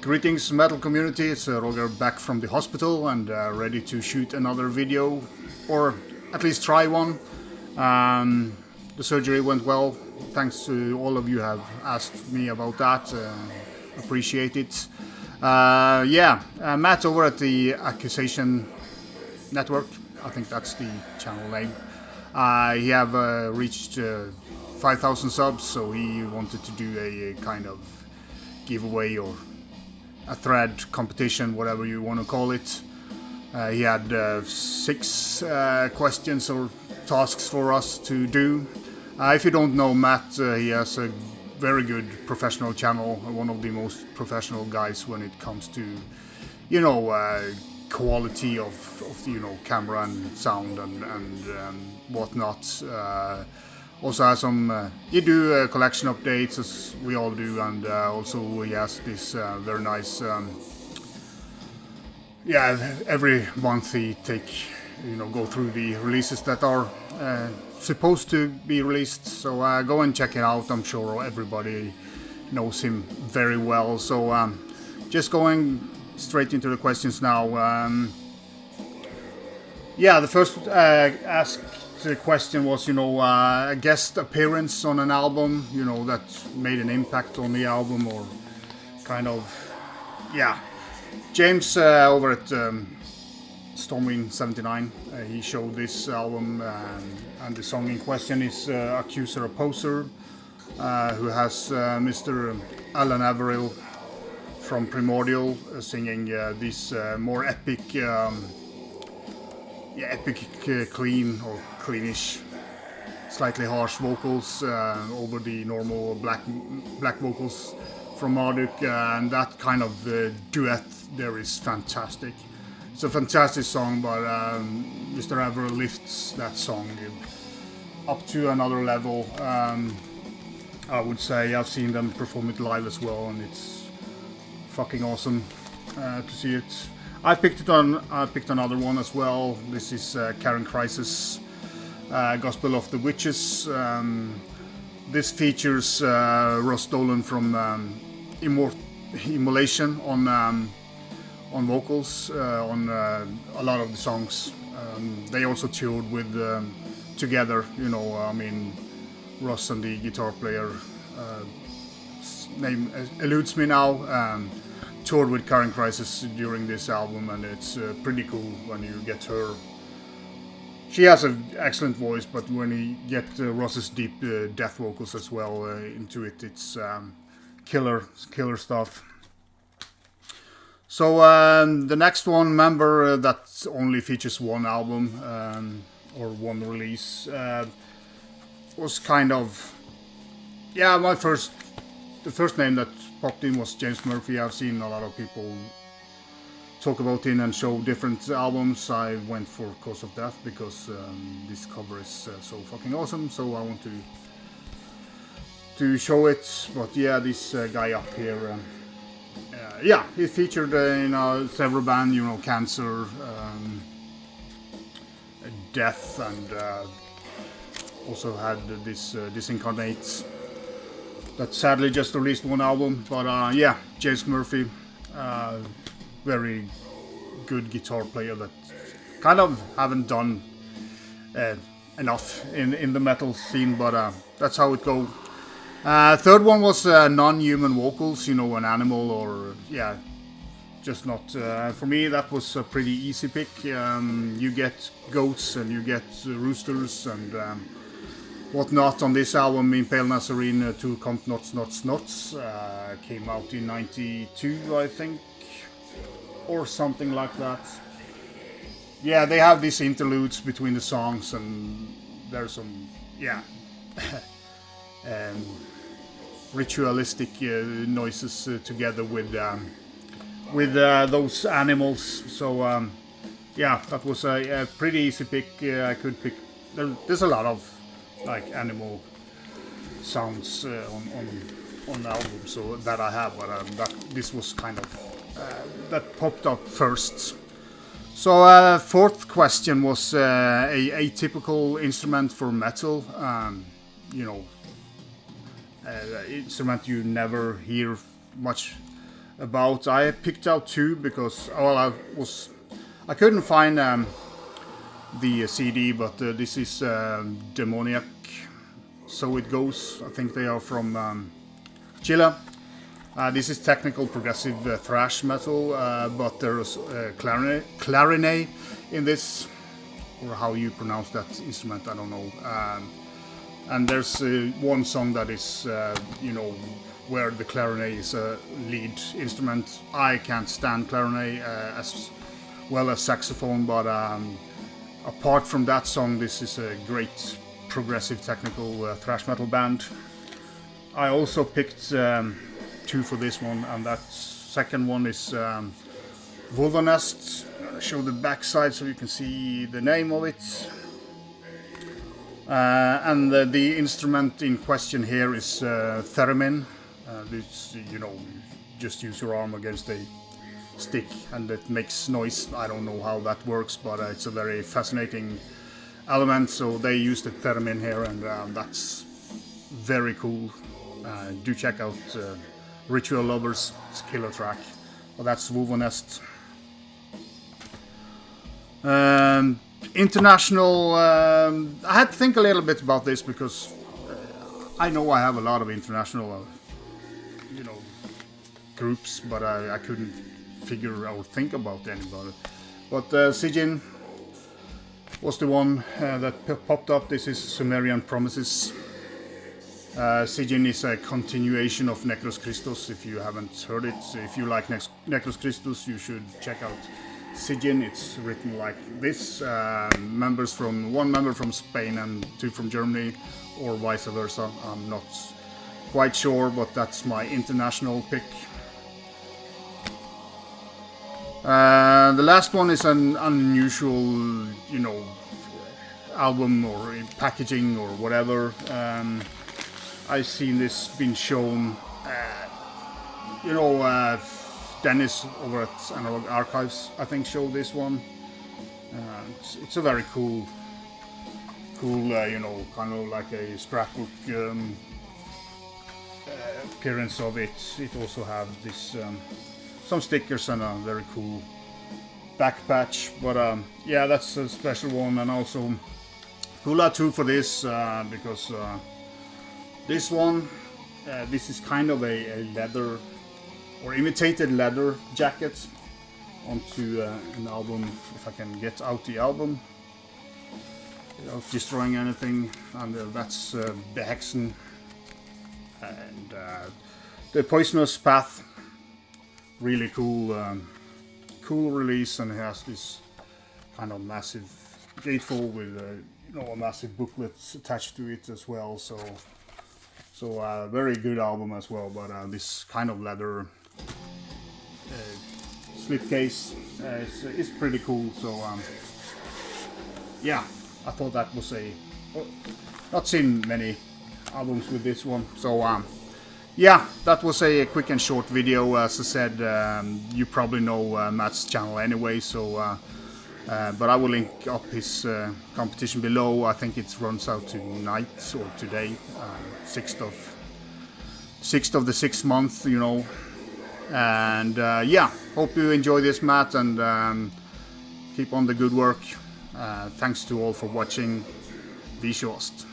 Greetings metal community, it's Roger back from the hospital and ready to shoot another video, or at least try one. The surgery went well, thanks to all of you have asked me about that, appreciate it. Matt over at the Accusation Network, I think that's the channel name. He have reached 5,000 subs, so he wanted to do a kind of giveaway or a thread competition, whatever you want to call it. He had 6 questions or tasks for us to do. If you don't know Matt, he has a very good professional channel, one of the most professional guys when it comes to, quality of camera and sound and whatnot. Also has some, you do collection updates as we all do, and also he has this very nice, every month he go through the releases that are supposed to be released, so go and check it out. I'm sure everybody knows him very well, so just going straight into the questions now. The first the question was, a guest appearance on an album, that made an impact on the album, or kind of, James over at Stormwind 79, he showed this album, and the song in question is Accuser Opposer, who has Mr. Alan Averill from Primordial singing this more epic, clean or cleanish, slightly harsh vocals over the normal black vocals from Marduk, and that kind of duet there is fantastic. It's a fantastic song, but Mr. Averill lifts that song up to another level. I would say I've seen them perform it live as well, and it's fucking awesome to see it. I picked another one as well. This is Karen Crisis, Gospel of the Witches. This features Ross Dolan from Immolation on vocals on a lot of the songs. They also toured with together. Ross and the guitar player, name eludes me now. Toured with Karen Crisis during this album, and it's pretty cool when you get her. She has an excellent voice, but when you get Ross's deep death vocals as well into it, it's killer stuff. So the next one, remember that only features one album or one release, was kind of the first name that popped in was James Murphy. I've seen a lot of people talk about him and show different albums. I went for Cause of Death because this cover is so fucking awesome, so I want to show it. But this guy up here, he featured in several bands, Cancer, Death, and also had this Disincarnate that sadly just released one album. But James Murphy, very good guitar player that kind of haven't done enough in the metal scene, but that's how it goes. Third one was non-human vocals, an animal, or just not. For me, that was a pretty easy pick. You get goats and you get roosters and whatnot on this album. Impale Nazarene to Comp Knots came out in 92, I think, or something like that. They have these interludes between the songs, and there's some ritualistic noises together with those animals. So that was a pretty easy pick. I could pick. There's a lot of animal sounds on the album, so that I have, but this was kind of that popped up first. So fourth question was a atypical instrument for metal. Instrument you never hear much about. I picked out two because I couldn't find the CD, but this is Demoniac, So It Goes. I think they are from Chile. This is technical progressive thrash metal, but there's clarinet in this, or how you pronounce that instrument, I don't know. And there's one song that is, where the clarinet is a lead instrument. I can't stand clarinet as well as saxophone, but apart from that song, this is a great progressive technical thrash metal band. I also picked two for this one, and that second one is Wolvennest. I'll show the back side so you can see the name of it. And the instrument in question here is theremin. This, just use your arm against a stick and it makes noise. I don't know how that works, but it's a very fascinating element. So they use the theremin here, and that's very cool. Do check out Ritual Lovers, it's a killer track. Well, that's Wolvennest. International, I had to think a little bit about this because I know I have a lot of international groups, but I couldn't figure or think about anybody. But Sijin was the one that popped up. This is Sumerian Promises. Sijin is a continuation of Necros Christos. If you haven't heard it, if you like Necros Christos, you should check out Sijin. It's written like this. One member from Spain and two from Germany, or vice versa. I'm not quite sure, but that's my international pick. The last one is an unusual, album or packaging or whatever. I've seen this been shown. Dennis over at Analog Archives, I think, showed this one. It's a very cool, kind of like a scrapbook appearance of it. It also have this some stickers and a very cool back patch. But yeah, that's a special one, and also Hula 2 for this because this one, this is kind of a leather or imitated leather jacket onto an album. If I can get out the album without destroying anything, and that's Behexen and the Poisonous Path. Really cool, cool release, and it has this kind of massive gatefold with a massive booklet attached to it as well. So very good album as well. But this kind of leather slipcase is pretty cool. So yeah, I thought that was not seen many albums with this one. So yeah, that was a quick and short video. As I said, you probably know Matt's channel anyway, so but I will link up his competition below. I think it runs out tonight or today, 6th of the 6th month, and yeah, hope you enjoy this, Matt, and keep on the good work. Thanks to all for watching. Vi kjøst.